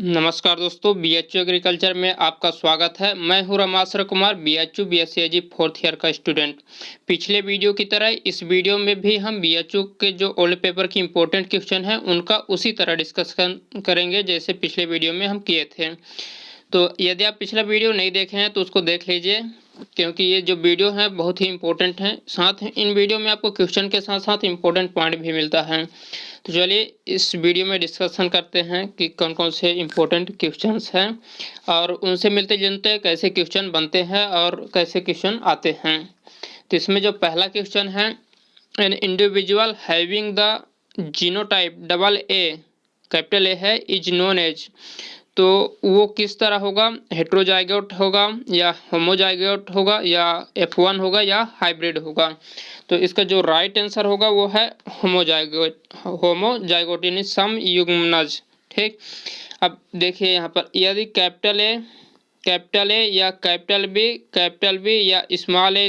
नमस्कार दोस्तों, BHU agriculture में आपका स्वागत है। मैं हूं Ramashray Kumar, BHU BSc fourth year का स्टूडेंट। पिछले वीडियो की तरह इस वीडियो में भी हम बीएचयू के जो ओल्ड पेपर की इंपॉर्टेंट क्वेश्चन हैं उनका उसी तरह डिस्कशन करेंगे जैसे पिछले वीडियो में हम किए थे। तो यदि आप पिछला वीडियो नहीं देखे हैं तो उसको देख लीजिए, क्योंकि ये जो वीडियो है बहुत ही इंपॉर्टेंट है। साथ इन वीडियो में आपको क्वेश्चन के साथ साथ इंपॉर्टेंट पॉइंट भी मिलता है। तो चलिए इस वीडियो में डिस्कशन करते हैं कि कौन कौन से इम्पोर्टेंट क्वेश्चंस हैं और उनसे मिलते जुलते कैसे क्वेश्चन बनते हैं और कैसे क्वेश्चन आते हैं। तो इसमें जो पहला क्वेश्चन है, an individual having the genotype double A, capital A है, इज नोन एज, तो वो किस तरह होगा? हेट्रोजाइगोट होगा या होमोजाइगोट होगा या F1 होगा या हाइब्रिड होगा? तो इसका जो राइट आंसर होगा वो है होमोजाइगोट यानी समयुग्मनज। ठीक, अब देखिए यहाँ पर यदि कैपिटल ए या कैपिटल बी या स्मॉल ए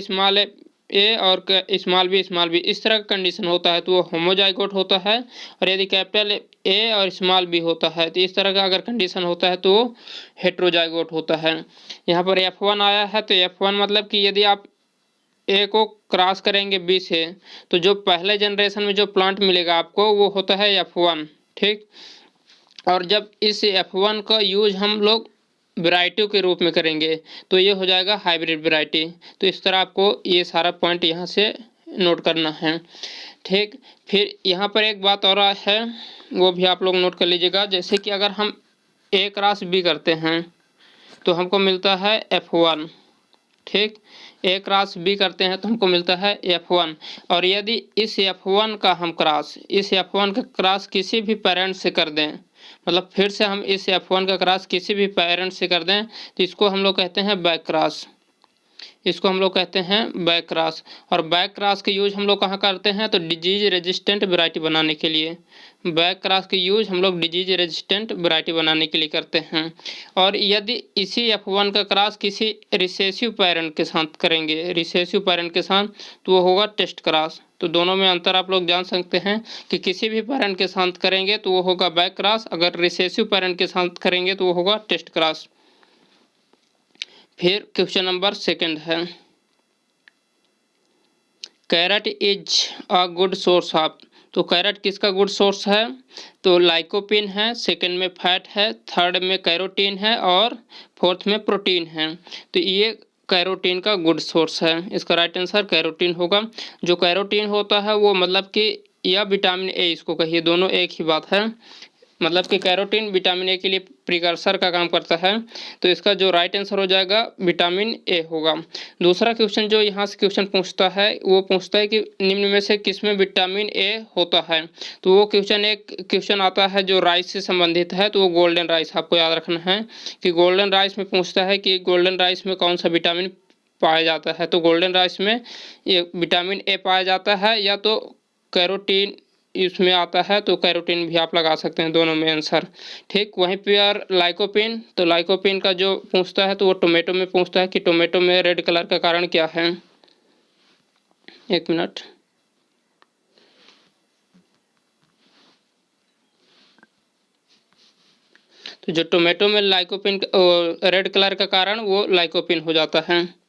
और स्मॉल बी इस तरह का कंडीशन होता है तो वो होमोजाइगोट होता है। और यदि कैपिटल ए और स्मॉल बी होता है तो इस तरह का अगर कंडीशन होता है तो वो हेट्रोजाइगोट होता है। यहाँ पर F1 आया है तो F1 मतलब कि यदि आप ए को क्रॉस करेंगे बी से तो जो पहले जनरेशन में जो प्लांट मिलेगा आपको वो होता है F1। ठीक, और जब इस F1 का यूज हम लोग वैरायटी के रूप में करेंगे तो ये हो जाएगा हाइब्रिड वैरायटी। तो इस तरह आपको ये सारा पॉइंट यहाँ से नोट करना है। ठीक, फिर यहाँ पर एक बात और है वो भी आप लोग नोट कर लीजिएगा। जैसे कि अगर हम ए क्रॉस बी करते हैं तो हमको मिलता है F1। ठीक, ए क्रॉस बी करते हैं तो हमको मिलता है F1। और यदि इस F1 का हम इस F1 का क्रॉस किसी भी पेरेंट से कर दें, मतलब फिर से हम इस F1 का क्रॉस किसी भी पेरेंट से कर दें तो इसको हम लोग कहते हैं बैक क्रॉस। इसको हम लोग कहते हैं बैक क्रॉस। और बैक क्रॉस का यूज हम लोग कहाँ करते हैं? तो डिजीज रेजिस्टेंट वैरायटी बनाने के लिए। बैक क्रॉस का यूज हम लोग डिजीज रेजिस्टेंट वैरायटी बनाने के लिए करते हैं। और यदि इसी F1 का क्रॉस किसी रिसेसिव पेरेंट के साथ करेंगे, रिसेसिव पेरेंट के साथ, तो वो होगा टेस्ट क्रॉस। तो दोनों में अंतर आप लोग जान सकते हैं कि किसी भी पेरेंट के साथ करेंगे तो वो होगा बैक क्रॉस, अगर रिसेसिव पेरेंट के साथ करेंगे तो वो होगा टेस्ट क्रॉस। फिर क्वेश्चन नंबर सेकंड है, carrot is a good source of, तो कैरेट किसका गुड सोर्स है? तो लाइकोपिन है, सेकंड में फैट है, थर्ड में कैरोटीन है और फोर्थ में प्रोटीन है। तो ये कैरोटीन का गुड सोर्स है। इसका राइट आंसर कैरोटीन होगा। जो कैरोटीन होता है वो मतलब कि या विटामिन ए इसको कहिए, दोनों एक ही बात है। मतलब कि कैरोटीन विटामिन ए के लिए प्रिकर्सर का काम करता है। तो इसका जो राइट आंसर हो जाएगा विटामिन ए होगा। दूसरा क्वेश्चन जो यहाँ से क्वेश्चन पूछता है वो पूछता है कि निम्न में से किसमें विटामिन ए होता है? तो वो क्वेश्चन एक क्वेश्चन आता है जो राइस से संबंधित है, तो वो गोल्डन राइस आपको याद रखना है कि गोल्डन राइस में पूछता है कि गोल्डन राइस में कौन सा विटामिन पाया जाता है। तो गोल्डन राइस में ये विटामिन ए पाया जाता है या तो कैरोटीन इसमें आता है, तो कैरोटीन भी आप लगा सकते हैं, दोनों में आंसर। ठीक, वहीं पर लाइकोपिन, तो लाइकोपिन का जो पूछता है तो वो टोमेटो में पूछता है कि टोमेटो में रेड कलर का कारण क्या है। एक मिनट, तो जो टोमेटो में लाइकोपिन रेड कलर का कारण वो लाइकोपिन हो जाता है।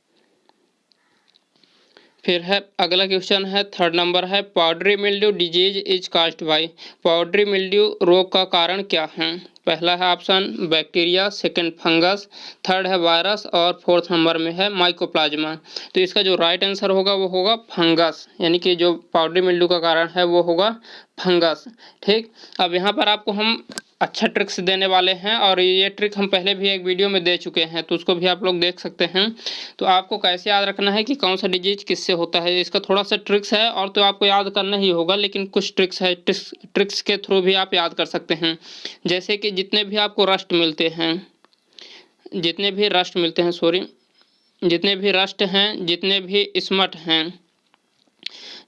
फिर है अगला क्वेश्चन है, थर्ड नंबर है, powdery mildew disease is caused bye, powdery mildew रोग का कारण क्या है? पहला है option bacteria, second fungus, third है वायरस और फोर्थ नंबर में है माइकोप्लाज्मा। तो इसका जो राइट आंसर होगा वो होगा फंगस, यानी कि जो पाउडरी मिल्ड्यू का कारण है वो होगा फंगस। ठीक, अब यहाँ पर आपको हम अच्छा ट्रिक्स देने वाले हैं और ये ट्रिक हम पहले भी एक वीडियो में दे चुके हैं तो उसको भी आप लोग देख सकते हैं। तो आपको कैसे याद रखना है कि कौन सा डिजीज किससे होता है, इसका थोड़ा सा ट्रिक्स है और तो आपको याद करना ही होगा, लेकिन कुछ ट्रिक्स है, ट्रिक्स के थ्रू भी आप याद कर सकते हैं। जैसे कि जितने भी आपको रस्ट मिलते हैं, जितने भी रस्ट हैं, जितने भी स्मट हैं,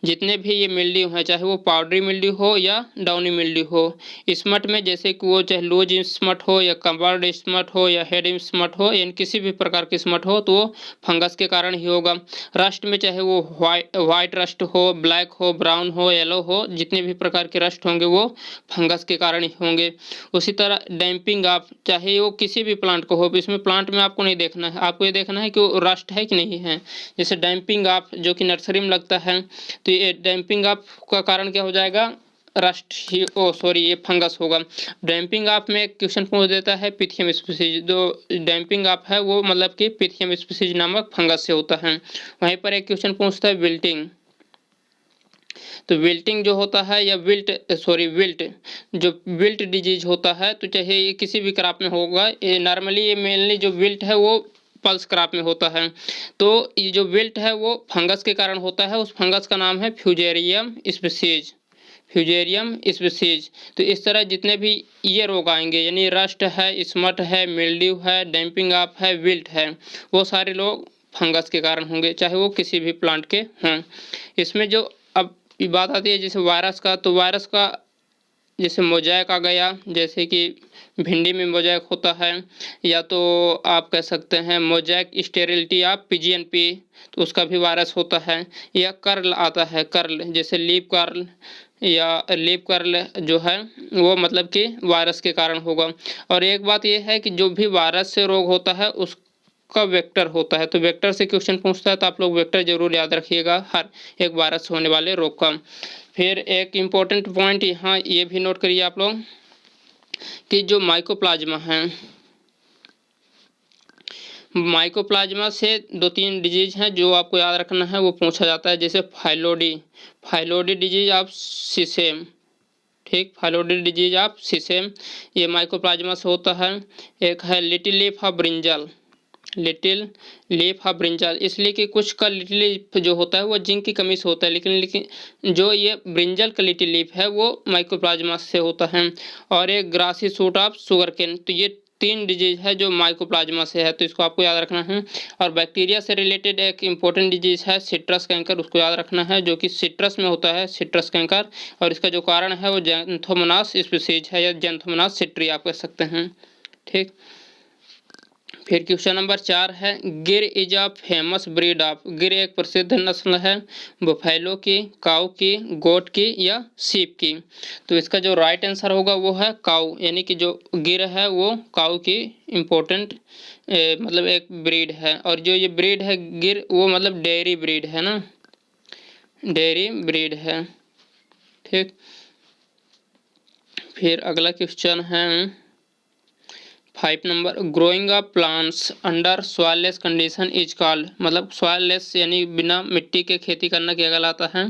जितने भी ये मिल्ड्यू हैं, चाहे वो पाउडरी मिल्ड्यू हो या डाउनी मिल्ड्यू हो। स्मट में जैसे कि वो चाहे लूज स्मट हो या कवर्ड स्मट हो या हेड स्मट हो, यानी किसी भी प्रकार की स्मट हो तो वो फंगस के कारण ही होगा। रस्ट में चाहे वो वाइट रस्ट हो, ब्लैक हो, ब्राउन हो, येलो हो, जितने भी प्रकार के रस्ट होंगे वो फंगस के कारण ही होंगे। उसी तरह डैम्पिंग ऑफ, चाहे वो किसी भी प्लांट को हो, इसमें प्लांट में आपको नहीं देखना है, आपको ये देखना है कि वो रस्ट है कि नहीं है। जैसे डैम्पिंग ऑफ जो कि नर्सरी में लगता है, तो ये डैम्पिंग ऑफ का कारण क्या हो जाएगा, रस्ट ही, ये फंगस होगा। डैम्पिंग ऑफ में क्वेश्चन पूछ देता है पिथियम स्पीसीज, जो डैम्पिंग ऑफ है वो मतलब कि पिथियम स्पीसीज नामक फंगस से होता है। वहीं पर एक क्वेश्चन पूछता है विल्टिंग, तो विल्टिंग जो होता है या विल्ट जो विल्ट डिजीज होता है, तो चाहे ये किसी भी क्रॉप में होगा, ये नॉर्मली ये मेनली जो विल्ट है वो पल्स क्रॉप में होता है। तो ये जो विल्ट है वो फंगस के कारण होता है, उस फंगस का नाम है फ्यूजेरियम स्पीसीज, फ्यूजेरियम स्पीसीज। तो इस तरह जितने भी ये रोग आएंगे, यानी रस्ट है, स्मट है, मिल्ड्यू है, डैम्पिंग ऑफ है, विल्ट है, वो सारे लोग फंगस के कारण होंगे, चाहे वो किसी भी प्लांट के हों। इसमें जो अब ये बात आती है जैसे वायरस का, तो वायरस का जैसे मोजैक आ गया, जैसे कि भिंडी में मोजैक होता है, या तो आप कह सकते हैं मोजैक स्टेरिलिटी ऑफ PGNP, तो उसका भी वायरस होता है। या कर्ल आता है, कर्ल जैसे लीफ कर्ल या लीफ कर्ल जो है वो मतलब कि वायरस के कारण होगा। और एक बात यह है कि जो भी वायरस से रोग होता है उसका वेक्टर होता है, तो वेक्टर से क्वेश्चन पूछता है तो आप लोग वेक्टर जरूर याद रखिएगा हर एक वायरस होने वाले रोग का। फिर एक इम्पोर्टेंट पॉइंट यहाँ ये भी नोट करिए आप लोग कि जो माइकोप्लाज्मा है, माइकोप्लाज्मा से 2-3 डिजीज हैं जो आपको याद रखना है, वो पूछा जाता है। जैसे फाइलोडी डिजीज ऑफ सीसेम, ठीक, फाइलोडी डिजीज ऑफ सीसेम, ये माइकोप्लाज्मा से होता है। एक है little leaf of brinjal, little leaf of brinjal, इसलिए कि कुछ का लिटिल लीफ जो होता है वो जिंक की कमी से होता है, लेकिन जो ये ब्रिंजल का लिटिल लीफ है वो माइकोप्लाज्मा से होता है। और एक grassy shoot of sugar cane, तो ये 3 डिजीज है जो माइकोप्लाज्मा से है, तो इसको आपको याद रखना है। और बैक्टीरिया से रिलेटेड एक इम्पोर्टेंट डिजीज है सिट्रस कैंकर, उसको याद रखना है, जो कि सिट्रस में होता है, सिट्रस कैंकर, और इसका जो कारण है वो जैंथोमोनास स्पीसीज है या जैंथोमोनास सिट्री आप कह सकते हैं, ठीक। फिर क्वेश्चन नंबर 4 है गिर is a famous breed of, गिर एक प्रसिद्ध नस्ल है बफेलो की, काऊ की, गोट की या सीप की। तो इसका जो राइट आंसर होगा वो है काऊ, यानी कि जो गिर है वो काऊ की इम्पोर्टेंट मतलब एक ब्रीड है। और जो ये ब्रीड है गिर वो मतलब डेयरी ब्रीड है ना, डेयरी ब्रीड है, ठीक। फिर अगला क्वेश्चन है 5 number, growing up plants under soilless condition is called, मतलब सॉइललेस यानी बिना मिट्टी के खेती करना क्या कहलाता है,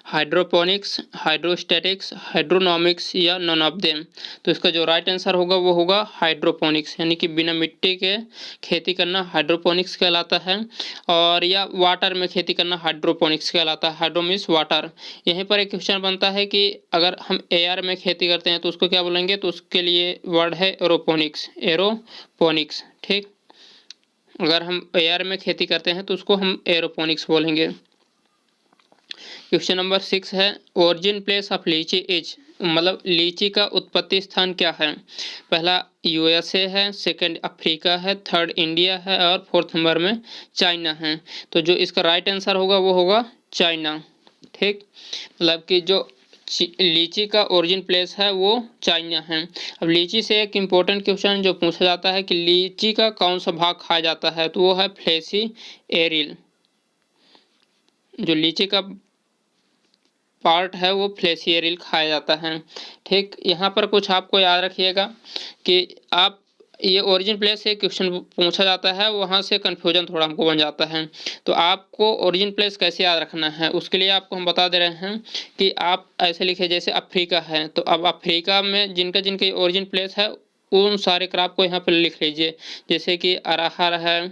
हाइड्रोपोनिक्स, हाइड्रोस्टैटिक्स, हाइड्रोनॉमिक्स या नॉन ऑफ देम। तो इसका जो राइट आंसर होगा वो होगा हाइड्रोपोनिक्स, यानी कि बिना मिट्टी के खेती करना हाइड्रोपोनिक्स कहलाता है। और या वाटर में खेती करना हाइड्रोपोनिक्स कहलाता है, हाइड्रो मीन्स वाटर। यहीं पर एक क्वेश्चन बनता है कि अगर हम एयर में खेती करते हैं तो उसको क्या बोलेंगे, तो उसके लिए वर्ड है एरोपोनिक्स, एरोपोनिक्स, ठीक। अगर हम एयर में खेती करते हैं तो उसको हम एरोपोनिक्स बोलेंगे। क्वेश्चन नंबर 6 है ओरिजिन प्लेस ऑफ लीची इज, मतलब लीची का उत्पत्ति स्थान क्या है। पहला USA है, सेकंड अफ्रीका है, थर्ड इंडिया है और फोर्थ नंबर में चाइना है। तो जो इसका राइट आंसर होगा वो होगा चाइना, ठीक। मतलब कि जो लीची का ओरिजिन प्लेस है वो चाइना है। अब लीची से एक इम्पोर्टेंट क्वेश्चन जो पूछा जाता है कि लीची का कौन सा भाग खाया जाता है, तो वो है फ्लेसी एरिल, जो लीची का पार्ट है वो फ्लेसी एरिल खाया जाता है, ठीक। यहाँ पर कुछ आपको याद रखिएगा कि आप ये ओरिजिन प्लेस से क्वेश्चन पूछा जाता है, वहाँ से कन्फ्यूजन थोड़ा हमको बन जाता है। तो आपको ओरिजिन प्लेस कैसे याद रखना है उसके लिए आपको हम बता दे रहे हैं कि आप ऐसे लिखे जैसे अफ्रीका है, तो अब अफ्रीका में जिनका जिनका ओरिजिन प्लेस है उन सारे क्रॉप को यहाँ पर लिख लीजिए, जैसे कि अरहर है,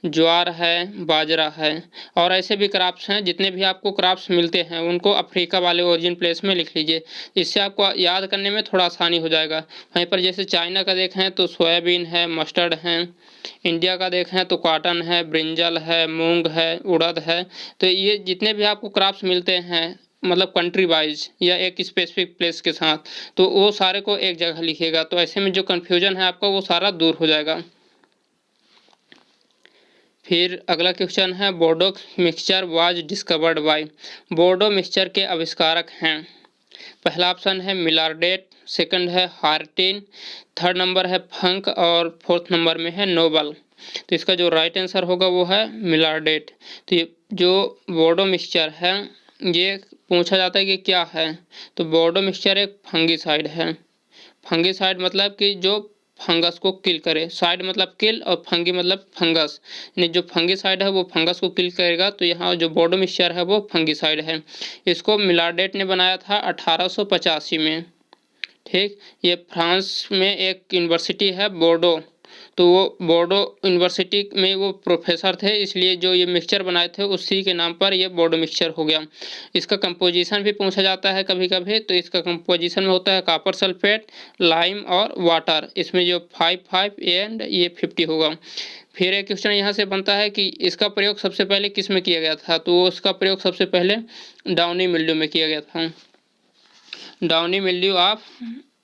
ज्वार है, बाजरा है, और ऐसे भी क्रॉप्स हैं। जितने भी आपको क्रॉप्स मिलते हैं उनको अफ्रीका वाले ओरिजिन प्लेस में लिख लीजिए, इससे आपको याद करने में थोड़ा आसानी हो जाएगा। वहीं पर जैसे चाइना का देखें तो सोयाबीन है, मस्टर्ड है। इंडिया का देखें तो कॉटन है, ब्रिंजल है, मूंग है, उड़द है। तो ये जितने भी आपको क्रॉप्स मिलते हैं मतलब कंट्री वाइज या एक स्पेसिफिक प्लेस के साथ, तो वो सारे को एक जगह लिखिएगा, तो ऐसे में जो कन्फ्यूजन है आपका वो सारा दूर हो जाएगा। फिर अगला क्वेश्चन है, बोर्डो मिक्सचर वाज डिस्कवर्ड बाय। बोर्डो मिक्सचर के आविष्कारक हैं। पहला ऑप्शन है मिलार्डेट, सेकंड है हार्टिन, थर्ड नंबर है फंक और फोर्थ नंबर में है नोबल। तो इसका जो राइट आंसर होगा वो है मिलार्डेट। तो ये जो बोर्डो मिक्सचर है ये पूछा जाता है कि क्या है, तो बोर्डो मिक्सचर एक फंगिसाइड है। फंगिसाइड मतलब कि जो फंगस को किल करे, साइड मतलब किल और फंगी मतलब फंगस, यानी जो फंगिसाइड है वो फंगस को किल करेगा। तो यहाँ जो बोर्डो मिक्सचर है वो फंगिसाइड है। इसको मिलार्डेट ने बनाया था 1885 में। ठीक, ये फ्रांस में एक यूनिवर्सिटी है बोर्डो, तो वो बोर्डो यूनिवर्सिटी में वो प्रोफेसर थे, इसलिए जो ये मिक्सचर बनाए थे उसी के नाम पर ये बोर्डो मिक्सचर हो गया। इसका कंपोजिशन भी पूछा जाता है कभी कभी, तो इसका कंपोजिशन में होता है कॉपर सल्फेट, लाइम और वाटर। इसमें जो 5 एंड ये 50 होगा। फिर एक क्वेश्चन यहाँ से बनता है कि इसका प्रयोग सबसे पहले किस में किया गया था, तो उसका प्रयोग सबसे पहले डाउनी मिल्ड्यू में किया गया था। डाउनी मिल्ड्यू ऑफ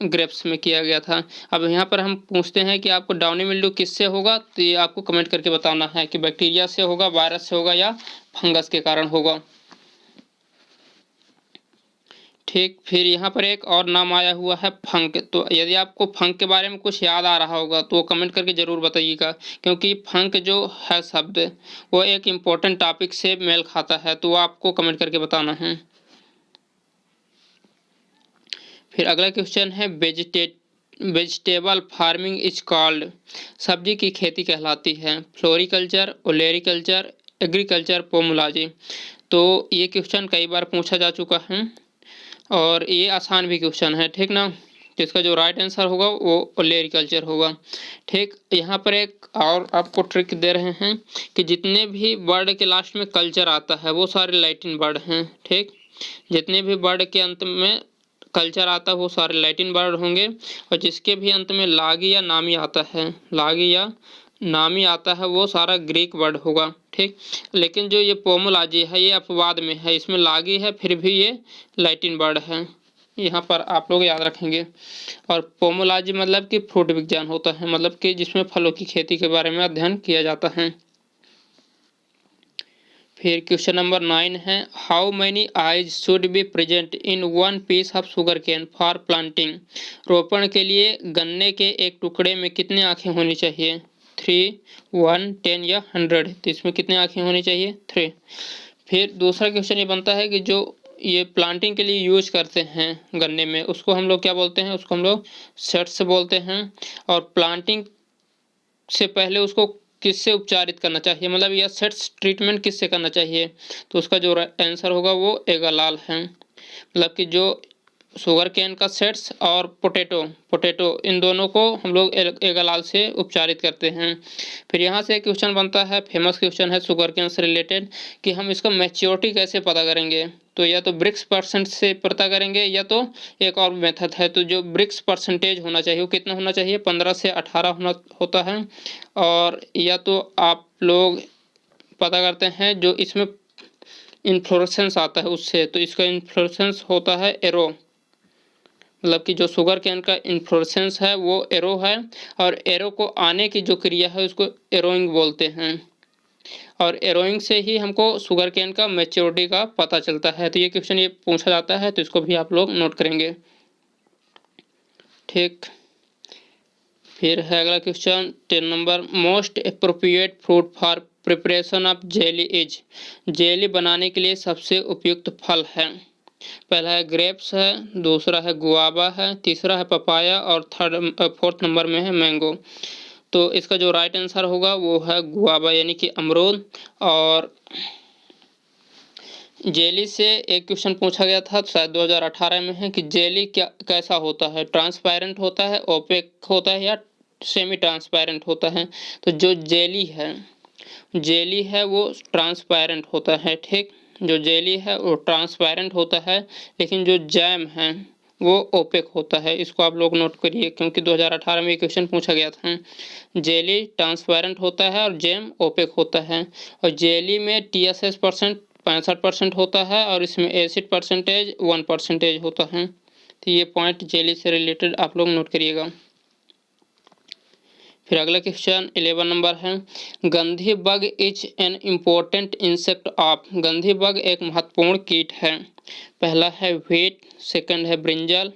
ग्रेप्स में किया गया था। अब यहाँ पर हम पूछते हैं कि आपको डाउनी मिल्ड्यू किससे होगा, तो ये आपको कमेंट करके बताना है कि बैक्टीरिया से होगा, वायरस से होगा या फंगस के कारण होगा। ठीक, फिर यहाँ पर एक और नाम आया हुआ है फंक। तो यदि आपको फंक के बारे में कुछ याद आ रहा होगा तो वो कमेंट करके ज़रूर बताइएगा, क्योंकि फंक जो है शब्द वो एक इम्पोर्टेंट टॉपिक से मेल खाता है, तो वो आपको कमेंट करके बताना है। फिर अगला क्वेश्चन है, वेजिटेबल फार्मिंग इज कॉल्ड। सब्जी की खेती कहलाती है फ्लोरिकल्चर, ओलेरिकल्चर, एग्रीकल्चर, पोमोलॉजी। तो ये क्वेश्चन कई बार पूछा जा चुका है और ये आसान भी क्वेश्चन है, ठीक ना। तो इसका जो राइट आंसर होगा वो ओलेरिकल्चर होगा। ठीक, यहाँ पर एक और आपको ट्रिक दे रहे हैं कि जितने भी वर्ड के लास्ट में कल्चर आता है वो सारे लैटिन वर्ड हैं। ठीक, जितने भी वर्ड के अंत में कल्चर आता है वो सारे लैटिन वर्ड होंगे, और जिसके भी अंत में लागी या नामी आता है, लागी या नामी आता है वो सारा ग्रीक वर्ड होगा। ठीक, लेकिन जो ये पोमोलॉजी है ये अपवाद में है, इसमें लागी है फिर भी ये लैटिन वर्ड है, यहाँ पर आप लोग याद रखेंगे। और पोमोलॉजी मतलब कि फ्रूट विज्ञान होता है, मतलब कि जिसमें फलों की खेती के बारे में अध्ययन किया जाता है। फिर क्वेश्चन नंबर 9 है, how many eyes should be present in one piece of sugar cane for planting. रोपण के लिए गन्ने के एक टुकड़े में कितने आँखें होनी चाहिए, 3, 1, 10 या 100। तो इसमें कितने आँखें होनी चाहिए, 3। फिर दूसरा क्वेश्चन ये बनता है कि जो ये प्लांटिंग के लिए यूज करते हैं गन्ने में उसको हम लोग क्या बोलते हैं, उसको हम लोग सेट्स बोलते हैं। और प्लांटिंग से पहले उसको किससे उपचारित करना चाहिए, मतलब यह सेट्स ट्रीटमेंट किससे करना चाहिए, तो उसका जो आंसर होगा वो एगालाल है। मतलब कि जो शुगर केन का सेट्स और पोटैटो इन दोनों को हम लोग एगालाल से उपचारित करते हैं। फिर यहाँ से एक क्वेश्चन बनता है, फेमस क्वेश्चन है शुगर केन से रिलेटेड, कि हम इसका मैच्योरिटी कैसे पता करेंगे। तो या तो ब्रिक्स परसेंट से पता करेंगे या तो एक और मेथड है। तो जो ब्रिक्स परसेंटेज होना चाहिए वो कितना होना चाहिए, 15 से 18 होता है। और या तो आप लोग पता करते हैं जो इसमें इन्फ्लोरेसेंस आता है उससे, तो इसका इन्फ्लोरेसेंस होता है एरो, मतलब कि जो शुगर केन का इन्फ्लोरेसेंस है वो एरो है, और एरो को आने की जो क्रिया है उसको एरोइंग बोलते हैं। और एरोइंग से ही हमको शुगर केन का मैच्योरिटी का पता चलता है। तो ये क्वेश्चन ये पूछा जाता है, तो इसको भी आप लोग नोट करेंगे। ठीक, फिर है अगला question 10 number, most appropriate fruit for preparation of jelly is. Jelly बनाने के लिए सबसे उपयुक्त फल है, पहला है ग्रेप्स है, दूसरा है गुआवा है, तीसरा है पपाया और फोर्थ नंबर में है मैंगो। तो इसका जो राइट आंसर होगा वो है गुआवा यानी कि अमरूद। और जेली से एक क्वेश्चन पूछा गया था शायद 2018 में है कि जेली क्या कैसा होता है, ट्रांसपेरेंट होता है, ओपेक होता है या सेमी ट्रांसपेरेंट होता है। तो जो जेली है जेली है वो ट्रांसपेरेंट होता है, ठीक। जो जेली है वो ट्रांसपेरेंट होता है, लेकिन जो जैम है वो ओपेक होता है। इसको आप लोग नोट करिए, क्योंकि 2018 में क्वेश्चन पूछा गया था। जेली ट्रांसपेरेंट होता है और जैम ओपेक होता है। और जेली में TSS परसेंट 65% होता है और इसमें एसिड परसेंटेज 1% होता है। तो ये पॉइंट जेली से रिलेटेड आप लोग नोट करिएगा। फिर अगला क्वेश्चन 11 नंबर है, गंधी bug is an important insect of. गंधी बग एक महत्वपूर्ण कीट है। पहला है व्हीट, सेकंड है ब्रिंजल,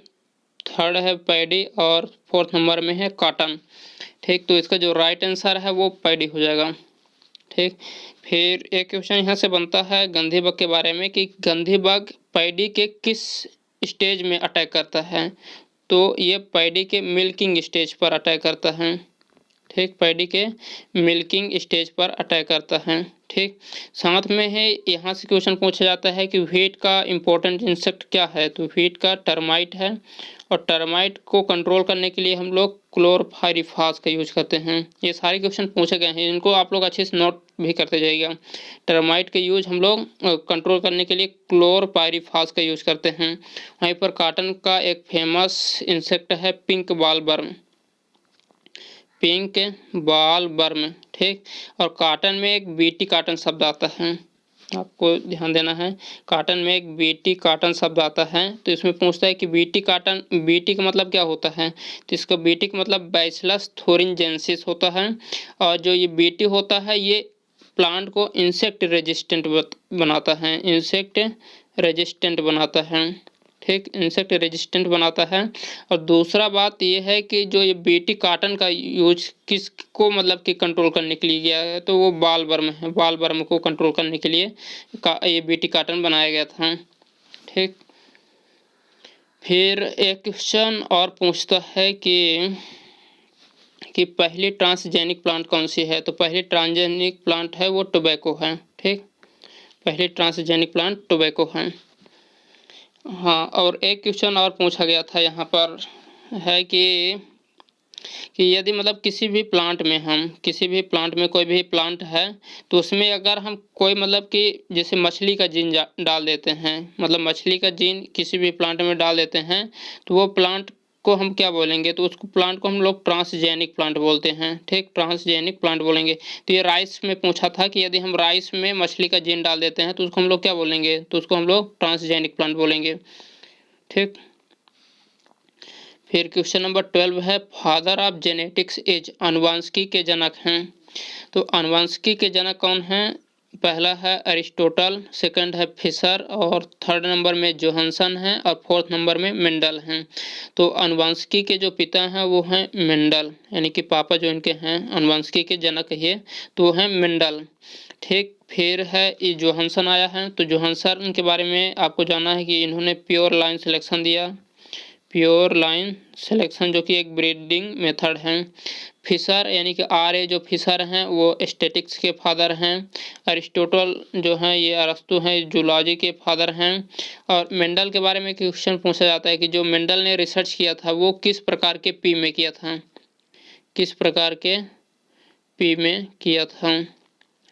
थर्ड है पैडी और फोर्थ नंबर में है कॉटन, ठीक। तो इसका जो राइट आंसर है वो पैडी हो जाएगा, ठीक। फिर एक क्वेश्चन यहाँ से बनता है गंधी बग के बारे में कि गंधी बग पैडी के किस स्टेज में अटैक करता है। तो ये पैडी के मिल्किंग स्टेज पर अटैक करता है, ठीक। पैडी के मिल्किंग स्टेज पर अटैक करता है, ठीक। साथ में है यहाँ से क्वेश्चन पूछा जाता है कि व्हीट का इम्पोर्टेंट इंसेक्ट क्या है। तो व्हीट का टर्माइट है, और टर्माइट को कंट्रोल करने के लिए हम लोग क्लोरपाइरिफास का यूज करते हैं। ये सारे क्वेश्चन पूछे गए हैं, इनको आप लोग अच्छे से नोट भी करते जाइएगा। टर्माइट का यूज हम लोग कंट्रोल करने के लिए क्लोरपाइरिफास का यूज करते हैं। वहीं पर कॉटन का एक फेमस इंसेक्ट है pink bollworm, pink ball worm, ठीक। और कॉटन में एक बीटी कॉटन शब्द आता है, आपको ध्यान देना है। कॉटन में एक बीटी कॉटन शब्द आता है। तो इसमें पूछता है कि बीटी कॉटन, बीटी का मतलब क्या होता है। तो इसका बीटी का मतलब बैसिलस थोरिनजेंसिस होता है। और जो ये बीटी होता है ये प्लांट को इंसेक्ट रेजिस्टेंट बनाता है, इंसेक्ट रेजिस्टेंट बनाता है, ठीक। इंसेक्ट रेजिस्टेंट बनाता है। और दूसरा बात ये है कि जो ये बीटी कॉटन का यूज किसको मतलब कि कंट्रोल करने के लिए गया है, तो वो बाल वर्म है। बाल वर्म को कंट्रोल करने के लिए ये बीटी कॉटन बनाया गया था, ठीक। फिर एक क्वेश्चन और पूछता है कि पहली ट्रांसजेनिक प्लांट कौन सी है। तो पहली ट्रांसजेनिक प्लांट है वो टोबैको है, ठीक। पहली ट्रांसजेनिक प्लांट टोबैको है। हाँ, और एक क्वेश्चन और पूछा गया था यहाँ पर है कि यदि मतलब किसी भी प्लांट में कोई भी प्लांट है, तो उसमें अगर हम कोई मतलब कि जैसे मछली का जीन डाल देते हैं, मतलब मछली का जीन किसी भी प्लांट में डाल देते हैं, तो वो प्लांट को हम क्या बोलेंगे। तो उसको प्लांट को हम लोग ट्रांसजेनिक प्लांट बोलते हैं, ठीक। ट्रांसजेनिक प्लांट बोलेंगे। तो ये राइस में पूछा था कि यदि हम राइस में मछली का जीन डाल देते हैं तो उसको हम लोग क्या बोलेंगे। तो उसको हम लोग ट्रांसजेनिक प्लांट बोलेंगे, ठीक। फिर क्वेश्चन नंबर 12 है, फादर ऑफ जेनेटिक्स इज, अनुवांशिकी के जनक हैं। तो अनुवांशिकी के जनक कौन हैं। पहला है अरिस्टोटल, सेकंड है फिशर और थर्ड नंबर में जोहानसन है और फोर्थ नंबर में मेंडल हैं। तो अनुवांशिकी के जो पिता हैं वो हैं मेंडल, यानी कि पापा जो इनके हैं अनुवांशिकी के जनक ये तो वो हैं मेंडल, ठीक। फिर है ये जोहानसन आया है। तो जोहानसन के बारे में आपको जानना है कि इन्होंने प्योर लाइन सिलेक्शन दिया, प्योर लाइन सिलेक्शन जो कि एक ब्रीडिंग मेथड है। फिशर यानी कि RA जो फिशर हैं वो स्टैटिक्स के फादर हैं। अरिस्टोटल जो हैं ये अरस्तु हैं जूलॉजी के फादर हैं। और मेंडल के बारे में क्वेश्चन पूछा जाता है कि जो मेंडल ने रिसर्च किया था वो किस प्रकार के पी में किया था, किस प्रकार के पी में किया था,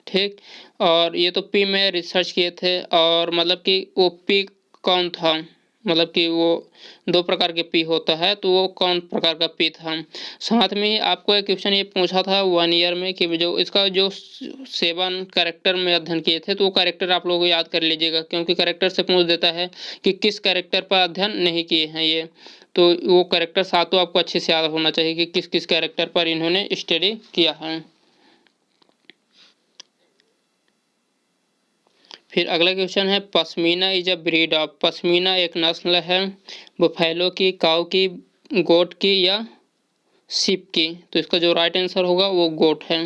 ठीक। और ये तो पी में रिसर्च किए थे, और मतलब कि वो पी कौन था, मतलब कि वो 2 प्रकार के पी होता है, तो वो कौन प्रकार का पी था। साथ में ही आपको एक क्वेश्चन ये पूछा था 1 ईयर में कि जो इसका जो 7 कैरेक्टर में अध्ययन किए थे, तो वो कैरेक्टर आप लोगों को याद कर लीजिएगा, क्योंकि कैरेक्टर से पूछ देता है कि किस कैरेक्टर पर अध्ययन नहीं किए हैं ये। तो वो कैरेक्टर सातों आपको अच्छे से याद होना चाहिए कि किस किस कैरेक्टर पर इन्होंने स्टडी किया है। फिर अगला क्वेश्चन है, pashmina is a breed of. Pashmina एक नस्ल है बफेलो की, काऊ की, गोट की या शिप की। तो इसका जो राइट आंसर होगा वो गोट है,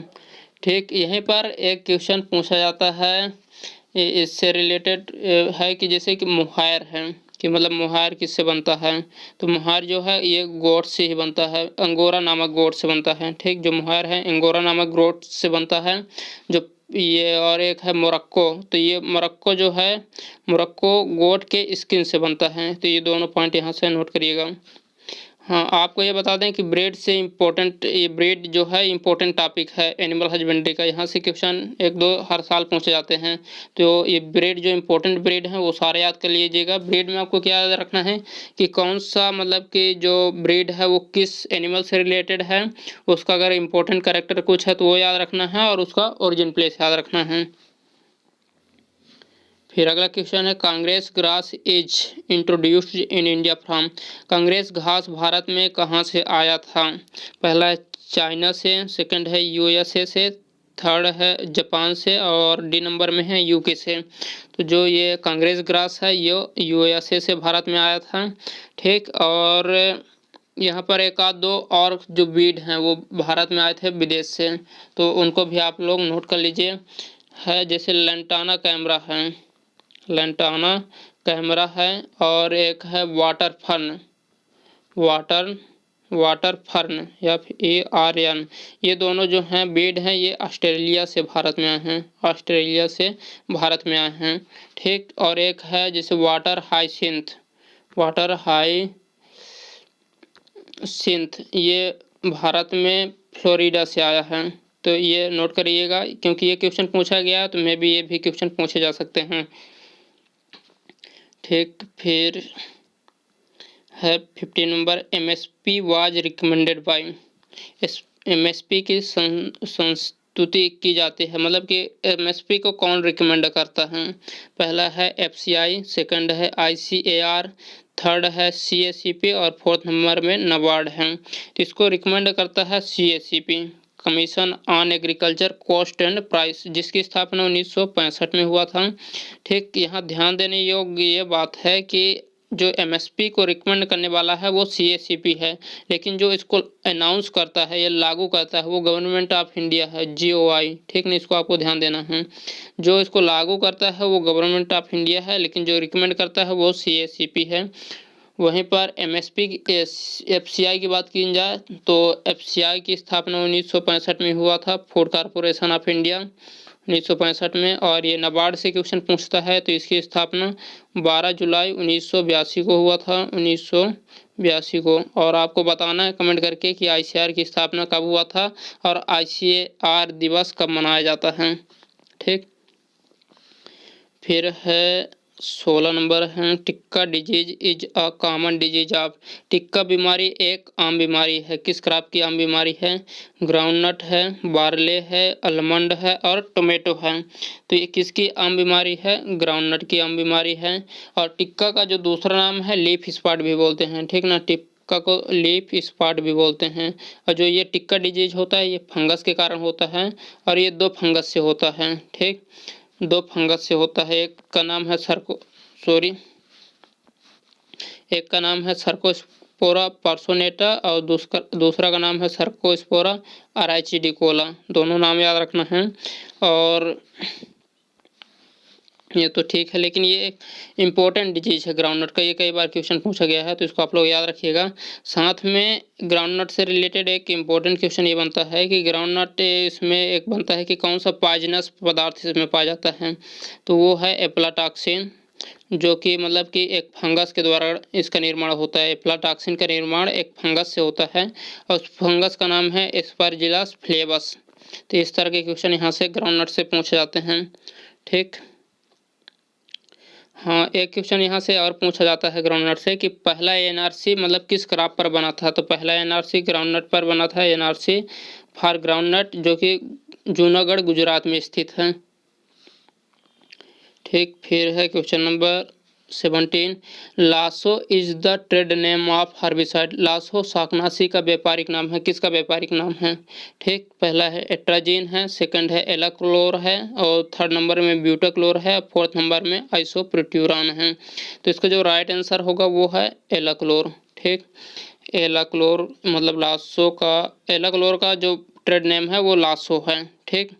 ठीक। यहीं पर एक क्वेश्चन पूछा जाता है इससे रिलेटेड है कि जैसे कि मुहायर है कि मतलब मुहायर किससे बनता है। तो मुहायर जो है ये गोट से ही बनता है, अंगोरा नामक गोट से बनता है, ठीक। जो मुहायर है अंगोरा नामक गोट से बनता है। जो ये और एक है मोरक्को, तो ये मोरक्को जो है मोरक्को गोट के स्किन से बनता है। तो ये दोनों पॉइंट यहाँ से नोट करिएगा। हाँ, आपको ये बता दें कि ब्रीड से इम्पोर्टेंट, ये ब्रीड जो है इम्पोर्टेंट टॉपिक है एनिमल हस्बेंड्री का। यहाँ से क्वेश्चन 1-2 हर साल पूछे जाते हैं। तो ये ब्रीड जो इम्पोर्टेंट ब्रीड है वो सारे याद कर लीजिएगा। ब्रीड में आपको क्या याद रखना है कि कौन सा मतलब कि जो ब्रीड है वो किस एनिमल से रिलेटेड है, उसका अगर इम्पोर्टेंट कैरेक्टर कुछ है तो वो याद रखना है, और उसका ओरिजिन प्लेस याद रखना है। फिर अगला क्वेश्चन है, Congress grass is introduced in India from. Congress घास भारत में कहाँ से आया था? पहला है चाइना से, सेकंड है यूएसए से, थर्ड है जापान से, और डी नंबर में है यूके से। तो जो ये कांग्रेस ग्रास है ये यूएसए से भारत में आया था। ठीक, और यहाँ पर एक आध दो और जो बीड हैं वो भारत में आए थे विदेश से, तो उनको भी आप लोग नोट कर लीजिए। है जैसे लैंटाना कैमरा है, लैंटाना कैमरा है, और एक है वाटर फर्न, वाटर फर्न या फिर ARN। ये दोनों जो हैं बीड हैं ये ऑस्ट्रेलिया से भारत में आए हैं, ऑस्ट्रेलिया से भारत में आए हैं। ठीक, और एक है जैसे वाटर हाइसिंथ, ये भारत में फ्लोरिडा से आया है। तो ये नोट करिएगा क्योंकि ये क्वेश्चन पूछा गया, तो मे भी ये भी क्वेश्चन पूछे जा सकते हैं। ठीक, फिर है 15 number, MSP was recommended by. MSP की संस्तुति की जाती है, मतलब कि MSP को कौन रिकमेंड करता है? पहला है FCI, सेकंड है ICAR, थर्ड है CACP, और फोर्थ नंबर में नाबार्ड है। तो इसको रिकमेंड करता है CACP, commission on agriculture cost and price, जिसकी स्थापना 1965 में हुआ था। ठीक, यहाँ ध्यान देने योग्य ये बात है कि जो MSP को रिकमेंड करने वाला है वो CACP है, लेकिन जो इसको अनाउंस करता है या लागू करता है वो गवर्नमेंट ऑफ इंडिया है, GOI। ठीक, नहीं, इसको आपको ध्यान देना है। जो इसको लागू करता है वो गवर्नमेंट ऑफ इंडिया है, लेकिन जो रिकमेंड करता है वो CACP है। वहीं पर MSP FCI की बात की जाए तो FCI की स्थापना 1965 में हुआ था, फूड कॉरपोरेशन ऑफ इंडिया, 1965 में। और ये नाबार्ड से क्वेश्चन पूछता है तो इसकी स्थापना 12 जुलाई 1982 को हुआ था, 1982 को। और आपको बताना है कमेंट करके कि ICAR की स्थापना कब हुआ था और ICAR दिवस कब मनाया जाता है। ठीक, फिर है 16 नंबर है, tikka disease is a common disease of. Tikka बीमारी एक आम बीमारी है, किस क्रॉप की आम बीमारी है? ग्राउंडनट है, बार्ले है, आलमंड है, और टोमेटो है। तो ये किसकी आम बीमारी है? ग्राउंडनट की आम बीमारी है। और टिक्का का जो दूसरा नाम है लीफ स्पॉट भी बोलते हैं। ठीक ना, टिक्का को लीफ स्पॉट भी बोलते हैं। और जो ये टिक्का डिजीज होता है ये फंगस के कारण होता है, और ये 2 फंगस से होता है। ठीक, 2 फंगस से होता है। एक का नाम है एक का नाम है सर्कोस्पोरा पर्सोनेटा, और दूसरा का नाम है सर्कोस्पोरा अराइचिडिकोला। दोनों नाम याद रखना है। और ये तो ठीक है, लेकिन ये एक इम्पोर्टेंट डिजीज है ग्राउंडनट का, ये कई बार क्वेश्चन पूछा गया है, तो इसको आप लोग याद रखिएगा। साथ में ग्राउंडनट से रिलेटेड एक इम्पोर्टेंट क्वेश्चन ये बनता है कि ग्राउंडनट, इसमें एक बनता है कि कौन सा पॉइजनस पदार्थ इसमें पाया जाता है, तो वो है एफ्लाटॉक्सिन, जो कि मतलब कि एक फंगस के द्वारा इसका निर्माण होता है। एफ्लाटॉक्सिन का निर्माण एक फंगस से होता है, और उस फंगस का नाम है एस्परजिलस फ्लेवस। तो इस तरह के क्वेश्चन यहाँ से ग्राउंडनट से पूछे जाते हैं। ठीक, हाँ, एक क्वेश्चन यहाँ से और पूछा जाता है ग्राउंडनट से कि पहला NRC मतलब किस क्रॉप पर बना था? तो पहला NRC ग्राउंडनट पर बना था, NRC फॉर ग्राउंडनट, जो कि जूनागढ़ गुजरात में स्थित है। ठीक, फिर है question number 17, lasso is the trade name of herbicide. Lasso शाकनाशी का व्यापारिक नाम है, किसका व्यापारिक नाम है? ठीक, पहला है एट्राजीन है, सेकंड है एलाक्लोर है, और थर्ड नंबर में ब्यूटाक्लोर है, फोर्थ नंबर में आइसोप्रोट्यूरान है। तो इसका जो राइट आंसर होगा वो है एलाक्लोर। ठीक, एलाक्लोर मतलब लासो का, एलाक्लोर का जो ट्रेड नेम है वो लासो है। ठीक,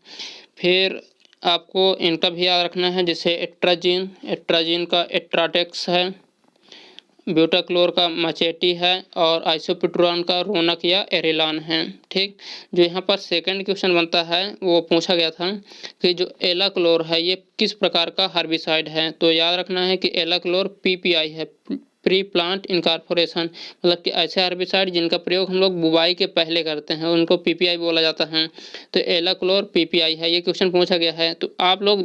फिर आपको इनका भी याद रखना है, जैसे एट्राजीन का एट्राटेक्स है, ब्यूटाक्लोर का मचेटी है, और आइसोप्रोट्यूरान का रोनक या एरेलान है। ठीक, जो यहाँ पर सेकंड क्वेश्चन बनता है वो पूछा गया था कि जो एलाक्लोर है ये किस प्रकार का हर्बिसाइड है? तो याद रखना है कि एलाक्लोर PPI है, प्री प्लांट इनकॉर्पोरेशन, मतलब कि ऐसे हर्बिसाइड जिनका प्रयोग हम लोग बुवाई के पहले करते हैं उनको पीपीआई बोला जाता है। तो एलाक्लोर पीपीआई है, ये क्वेश्चन पूछा गया है। तो आप लोग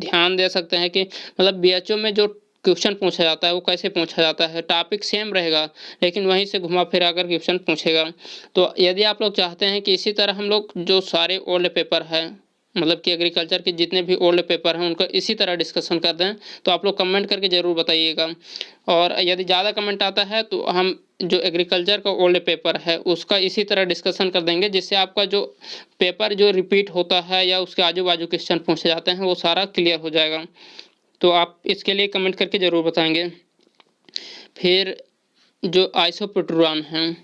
ध्यान दे सकते हैं कि मतलब बीएचओ में जो क्वेश्चन पूछा जाता है वो कैसे पूछा जाता है, टॉपिक सेम रहेगा लेकिन वहीं से घुमा फिरा कर क्वेश्चन पूछेगा। तो यदि आप लोग चाहते हैं कि इसी तरह हम लोग जो सारे ओल्ड पेपर है, मतलब कि एग्रीकल्चर के जितने भी ओल्ड पेपर हैं उनका इसी तरह डिस्कशन कर दें, तो आप लोग कमेंट करके ज़रूर बताइएगा। और यदि ज़्यादा कमेंट आता है तो हम जो एग्रीकल्चर का ओल्ड पेपर है उसका इसी तरह डिस्कशन कर देंगे, जिससे आपका जो पेपर जो रिपीट होता है या उसके आजू बाजू क्वेश्चन पूछे जाते हैं वो सारा क्लियर हो जाएगा। तो आप इसके लिए कमेंट करके ज़रूर बताएंगे। फिर जो आइसोप्यूटेरोन है,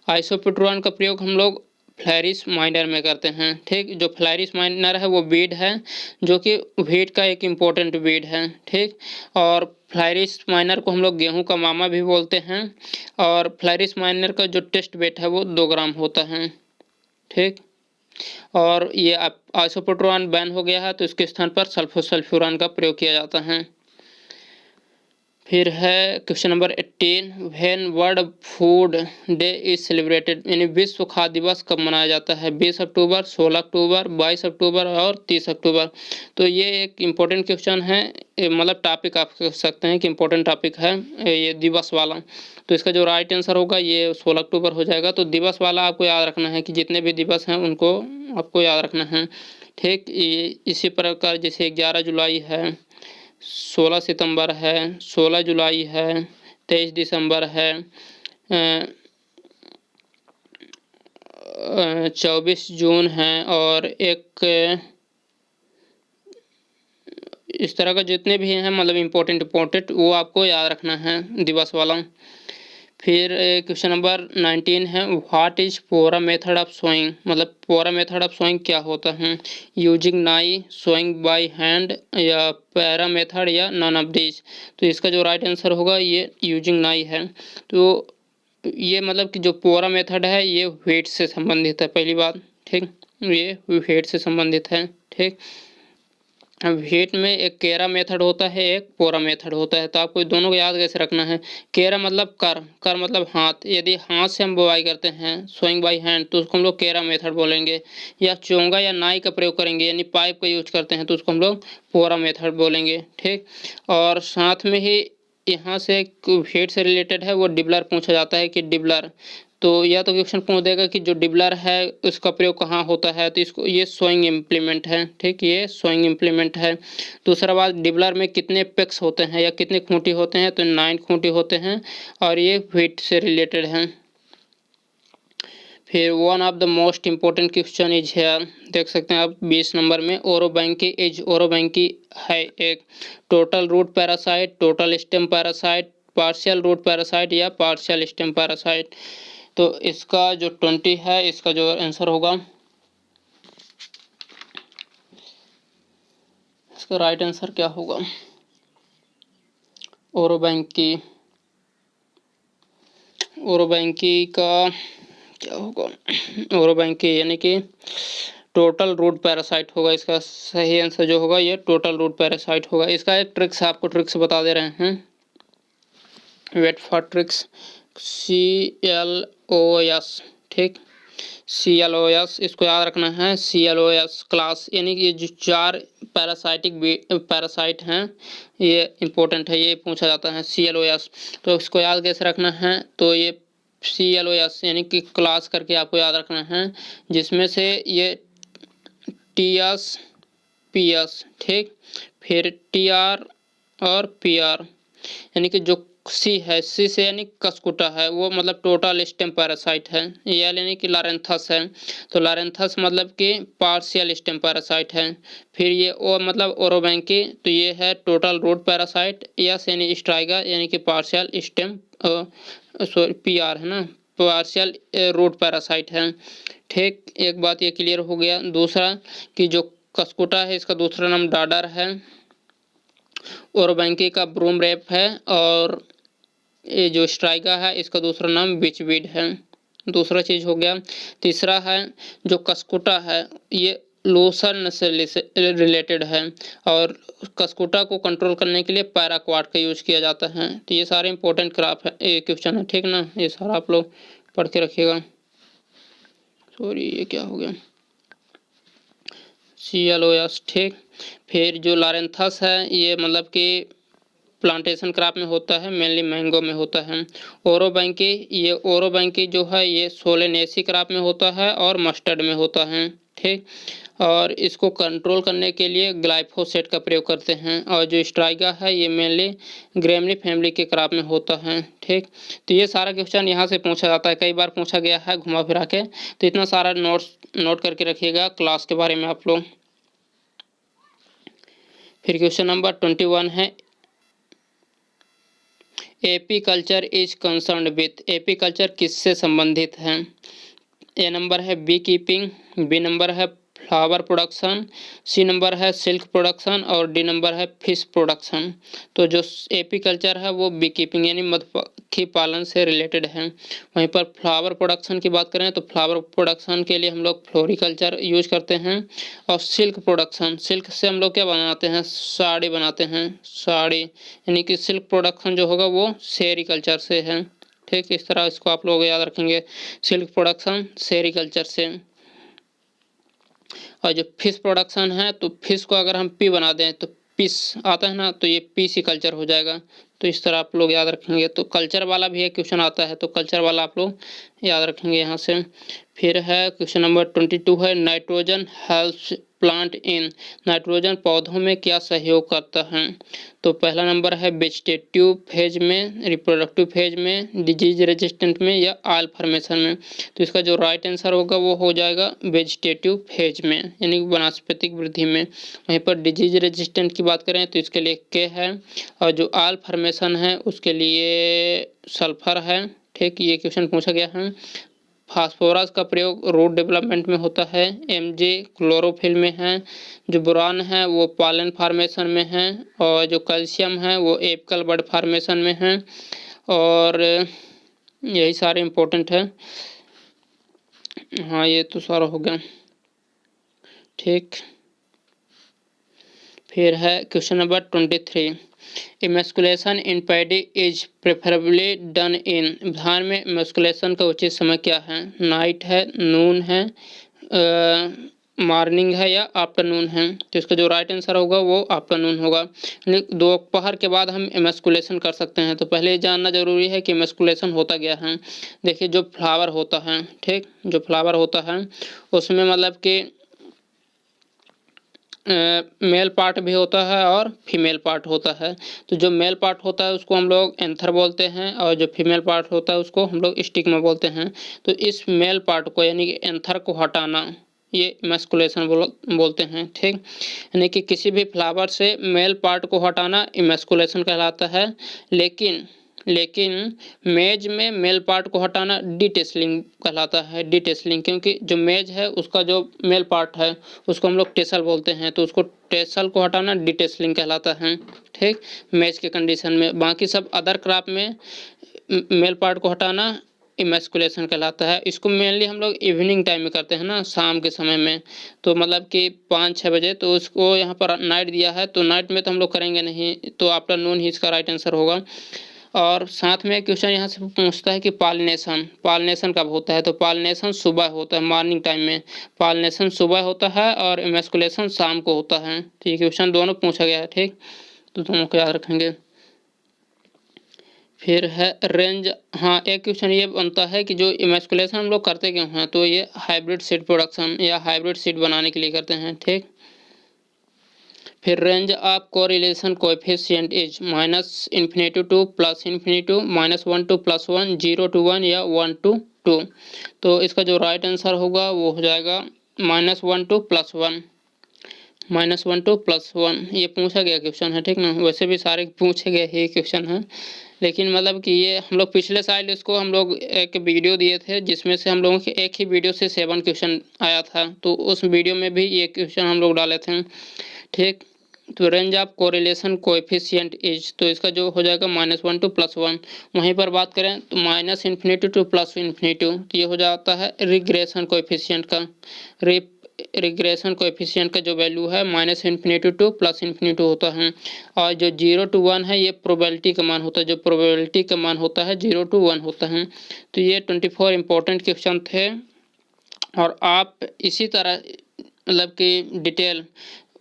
आइसोप्यूटेरोन का प्रयोग हम लोग फ्लैरिस माइनर में करते हैं। ठीक, जो फ्लैरिस माइनर है वो बीड है जो कि व्हीट का एक इम्पोर्टेंट बीड है। ठीक, और फ्लैरिस माइनर को हम लोग गेहूं का मामा भी बोलते हैं। और फ्लैरिस माइनर का जो टेस्ट वेट है वो 2 ग्राम होता है। ठीक, और ये आइसोप्यूटेरोन बैन हो गया है तो इसके स्थान पर सल्फोसल्फ्यूरान का प्रयोग किया जाता है। फिर है question number 18, when world food day is celebrated, यानी विश्व खाद्य दिवस कब मनाया जाता है? 20 अक्टूबर, 16 अक्टूबर, 22 अक्टूबर और 30 अक्टूबर। तो ये एक इम्पोर्टेंट क्वेश्चन है, मतलब टॉपिक आप कह सकते हैं कि इम्पोर्टेंट टॉपिक है ये दिवस वाला। तो इसका जो राइट आंसर होगा ये 16 अक्टूबर हो जाएगा। तो दिवस वाला आपको याद रखना है कि जितने भी दिवस हैं उनको आपको याद रखना है। ठीक, इसी प्रकार जैसे 11 जुलाई है, 16 सितंबर है, 16 जुलाई है, 23 दिसंबर है, 24 जून है, और एक इस तरह का जितने भी हैं मतलब इम्पोर्टेंट वो आपको याद रखना है दिवस वाला। फिर क्वेश्चन नंबर 19 है, व्हाट इज पोरा मेथड ऑफ सोइंग, मतलब पोरा मेथड ऑफ सोइंग क्या होता है? यूजिंग नाई, सोइंग बाय हैंड, या पैरा मेथड, या नन ऑफ दिस। तो इसका जो राइट आंसर होगा ये यूजिंग नाई है। तो ये मतलब कि जो पोरा मेथड है ये वेट से संबंधित है, पहली बात। ठीक, ये वेट से संबंधित है। ठीक, वेट में एक केरा मेथड होता है, एक पोरा मेथड होता है। तो आपको दोनों को याद कैसे रखना है? केरा मतलब कर मतलब हाथ, यदि हाथ से हम बुवाई करते हैं सोइंग बाय हैंड तो उसको हम लोग केरा मेथड बोलेंगे। या चोंगा या नाई का प्रयोग करेंगे यानी पाइप का यूज करते हैं तो उसको हम लोग पोरा मेथड बोलेंगे। ठीक, और साथ में ही यहाँ से वेट से रिलेटेड है वो डिबलर पूछा जाता है कि डिबलर, तो या तो क्वेश्चन पूछ देगा कि जो डिबलर है उसका प्रयोग कहाँ होता है, तो इसको ये सोइंग इम्प्लीमेंट है। ठीक, ये सोइंग इम्प्लीमेंट है। दूसरा बात, डिबलर में कितने पेक्स होते हैं या कितने खूंटी होते हैं? तो 9 खूंटी होते हैं और ये व्हीट से रिलेटेड हैं। फिर one of the most important question is here, देख सकते हैं आप 20 नंबर में, ओरोबैंकी इज, ओरोबैंकी है एक total root parasite, total stem parasite, partial root parasite या पार्शियल स्टेम पैरासाइट। तो इसका जो 20 है इसका जो आंसर होगा, इसका राइट आंसर क्या होगा? ओरोबैंकी, ओरोबैंकी का क्या होगा? ओरोबैंकी यानी कि टोटल रूट पैरासाइट होगा। इसका सही आंसर जो होगा ये टोटल रूट पैरासाइट होगा। इसका एक ट्रिक्स आपको ट्रिक्स बता दे रहे हैं, वेट फॉर ट्रिक्स, CLOS। ठीक, CLOS इसको याद रखना है। CLOS क्लास यानी कि ये जो 4 पैरासाइटिक पैरासाइट हैं ये इम्पोर्टेंट है, ये पूछा जाता है CLOS। तो इसको याद कैसे रखना है? तो ये CLOS यानी कि क्लास करके आपको याद रखना है, जिसमें से ये TS PS। ठीक, फिर TR और PR, यानी कि जो सी है, सी से यानी कसकुटा है वो मतलब टोटल स्टेम पैरासाइट है। एल यानी कि लारेंथस है, तो लारेंथस मतलब कि पार्शियल स्टेम पैरासाइट है। फिर ये ओ मतलब ओरोबैंकी, तो ये है टोटल रूट पैरासाइट। एस यानी स्ट्राइगा यानी कि पार्शियल स्टेम, सॉरी PR है ना, पार्शियल रूट पैरासाइट है। ठीक, एक बात ये क्लियर हो गया। दूसरा कि जो कसकुटा है इसका दूसरा नाम डाडर है, ओरोबैंकी का ब्रूम रेप है, और ये जो स्ट्राइका है इसका दूसरा नाम बिचवीड है। दूसरा चीज हो गया। तीसरा है जो कसकुटा है ये लोसन से रिलेटेड है, और कस्कुटा को कंट्रोल करने के लिए पैराक्वाट का यूज किया जाता है। तो ये सारे इंपॉर्टेंट क्राप है, ये क्वेश्चन है, ठीक ना, ये सारा आप लोग पढ़ के रखिएगा। सॉरी ये क्या हो गया, CLOS, ठीक। फिर जो लारेंथस है ये मतलब कि प्लांटेशन क्रॉप में होता है, मेनली मैंगो में होता है। ओरोबैंकी, ये ओरोबैंकी जो है ये सोलेनेसी क्रॉप में होता है और मस्टर्ड में होता है, ठीक। और इसको कंट्रोल करने के लिए ग्लाइफोसेट का प्रयोग करते हैं। और जो स्ट्राइगा है ये मेनली ग्रेमली फैमिली के क्रॉप में होता है, ठीक। तो ये सारा क्वेश्चन यहाँ से पूछा जाता है, कई बार पूछा गया है घुमा फिरा के। तो इतना सारा नोट करके रखिएगा क्लास के बारे में आप लोग। फिर क्वेश्चन नंबर 21 है, apiculture is concerned with, apiculture किससे संबंधित है। ए नंबर है बी कीपिंग, बी नंबर है फ्लावर प्रोडक्शन, सी नंबर है सिल्क प्रोडक्शन और डी नंबर है फिश प्रोडक्शन। तो जो एपीकल्चर है वो बी कीपिंग यानी मधुमक्खी पालन से रिलेटेड है। वहीं पर फ्लावर प्रोडक्शन की बात करें तो फ्लावर प्रोडक्शन के लिए हम लोग फ्लोरिकल्चर यूज करते हैं। और सिल्क प्रोडक्शन, सिल्क से हम लोग क्या बनाते हैं, साड़ी बनाते हैं, साड़ी, यानी कि सिल्क प्रोडक्शन जो होगा वो सेरीकल्चर से है, ठीक। इस तरह इसको आप लोग याद रखेंगे, सिल्क प्रोडक्शन सेरीकल्चर से। और जो फिश प्रोडक्शन है तो फिश को अगर हम पी बना दें तो पीस आता है ना, तो ये पीसी कल्चर हो जाएगा। तो इस तरह आप लोग याद रखेंगे। तो कल्चर वाला भी एक क्वेश्चन आता है, तो कल्चर वाला आप लोग याद रखेंगे यहाँ से। फिर है क्वेश्चन नंबर 22 है, nitrogen helps plant in, nitrogen पौधों में क्या सहयोग करता है। तो पहला नंबर है वेजिटेटिव फेज में, रिप्रोडक्टिव फेज में, डिजीज रेजिस्टेंट में या ऑयल फॉर्मेशन में। तो इसका जो राइट आंसर होगा वो हो जाएगा वेजिटेटिव फेज में, यानी वनस्पतिक वृद्धि में। वहीं पर डिजीज रेजिस्टेंट की बात करें तो इसके लिए के है, और जो ऑयल फॉर्मेशन है उसके लिए सल्फर है, ठीक। ये क्वेश्चन पूछा गया है। फास्फोरस का प्रयोग रूट डेवलपमेंट में होता है, Mg क्लोरोफिल में है, जो बोरान है वो पॉलन फॉर्मेशन में है, और जो कैल्शियम है वो एपिकल बड फॉर्मेशन में है। और यही सारे इम्पोर्टेंट है। हाँ ये तो सारा हो गया, ठीक। फिर है question number 23, emasculation in paddy is preferably done in, धान में इमेस्कुलेशन का उचित समय क्या है, नाइट है, नून है, मॉर्निंग है या आफ्टरनून है। तो इसका जो राइट आंसर होगा वो आफ्टरनून होगा, दोपहर के बाद हम इमेस्कुलेशन कर सकते हैं। तो पहले ये जानना जरूरी है कि इमेस्कुलेशन होता क्या है। देखिए जो फ्लावर होता है, ठीक, जो फ्लावर होता है उसमें मतलब कि मेल पार्ट भी होता है और फीमेल पार्ट होता है। तो जो मेल पार्ट होता है उसको हम लोग एंथर बोलते हैं, और जो फीमेल पार्ट होता है उसको हम लोग स्टिग्मा बोलते हैं। तो इस मेल पार्ट को यानी कि एंथर को हटाना ये इमेस्कुलेशन बोलते हैं, ठीक। यानी कि किसी भी फ्लावर से मेल पार्ट को हटाना इमेस्कुलेशन कहलाता है। लेकिन मेज में मेल पार्ट को हटाना डिटेसलिंग कहलाता है, डिटेसलिंग, क्योंकि जो मेज है उसका जो मेल पार्ट है उसको हम लोग टेसल बोलते हैं, तो उसको टेसल को हटाना डिटेसलिंग कहलाता है, ठीक, मेज के कंडीशन में। बाकी सब अदर क्रॉप में मेल पार्ट को हटाना इमेस्कुलेशन कहलाता है। इसको मेनली हम लोग इवनिंग टाइम में करते हैं ना, शाम के समय में, तो मतलब कि 5-6 बजे। तो उसको यहाँ पर नाइट दिया है तो नाइट में तो हम लोग करेंगे नहीं, तो आफ्टरनून ही इसका राइट आंसर होगा। और साथ में क्वेश्चन यहाँ से पूछता है कि पॉलिनेशन कब होता है। तो पॉलिनेशन सुबह होता है, मॉर्निंग टाइम में पॉलिनेशन सुबह होता है और इमेस्कुलेशन शाम को होता है। तो ये क्वेश्चन दोनों पूछा गया है, ठीक, तो दोनों को याद रखेंगे। फिर है रेंज, हाँ एक क्वेश्चन ये बनता है कि जो इमेस्कुलेशन हम लोग करते क्यों हैं। तो ये हाइब्रिड सीड प्रोडक्शन या हाइब्रिड सीड बनाने के लिए करते हैं, ठीक। फिर range of correlation coefficient is -∞ to +∞, -1 to +1, 0 to 1 या 1 to 2। तो इसका जो राइट आंसर होगा वो हो जाएगा -1 to +1, -1 to +1। ये पूछा गया क्वेश्चन है, ठीक ना। वैसे भी सारे पूछे गए ही क्वेश्चन हैं, लेकिन मतलब कि ये हम लोग पिछले साल इसको हम लोग एक वीडियो दिए थे जिसमें से हम लोगों के एक ही वीडियो से 7 क्वेश्चन आया था, तो उस वीडियो में भी ये क्वेश्चन हम लोग डाले थे, ठीक। तो range of correlation coefficient is, तो इसका जो हो जाएगा -1 to +1। वहीं पर बात करें तो -∞ to +∞, तो ये हो जाता है रिग्रेशन कोएफिशिएंट का, रिग्रेशन कोएफिशिएंट का जो वैल्यू है -∞ टू +∞ होता है, और जो 0 to 1 है ये प्रोबेबिलिटी का मान होता है, जो प्रोबेबिलिटी का मान होता है 0 to 1 होता है। तो ये 24 इंपॉर्टेंट क्वेश्चन थे, और आप इसी तरह मतलब कि डिटेल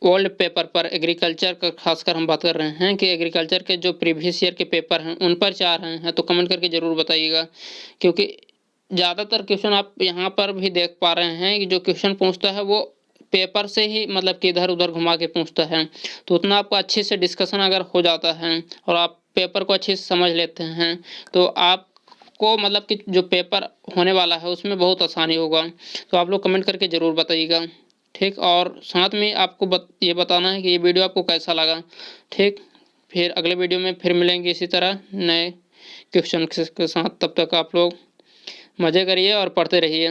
ओल्ड पेपर पर एग्रीकल्चर का खासकर हम बात कर रहे हैं कि एग्रीकल्चर के जो प्रीवियस ईयर के पेपर हैं उन पर चाह रहे हैं, तो कमेंट करके ज़रूर बताइएगा, क्योंकि ज़्यादातर क्वेश्चन आप यहाँ पर भी देख पा रहे हैं कि जो क्वेश्चन पूछता है वो पेपर से ही मतलब कि इधर उधर घुमा के पूछता है। तो उतना आपका अच्छे से डिस्कशन अगर हो जाता है और आप पेपर को अच्छे से समझ लेते हैं तो आपको मतलब कि जो पेपर होने वाला है उसमें बहुत आसानी होगा। तो आप लोग कमेंट करके ज़रूर बताइएगा, ठीक। और साथ में आपको ये बताना है कि ये वीडियो आपको कैसा लगा, ठीक। फिर अगले वीडियो में फिर मिलेंगे इसी तरह नए क्वेश्चन के साथ। तब तक आप लोग मज़े करिए और पढ़ते रहिए।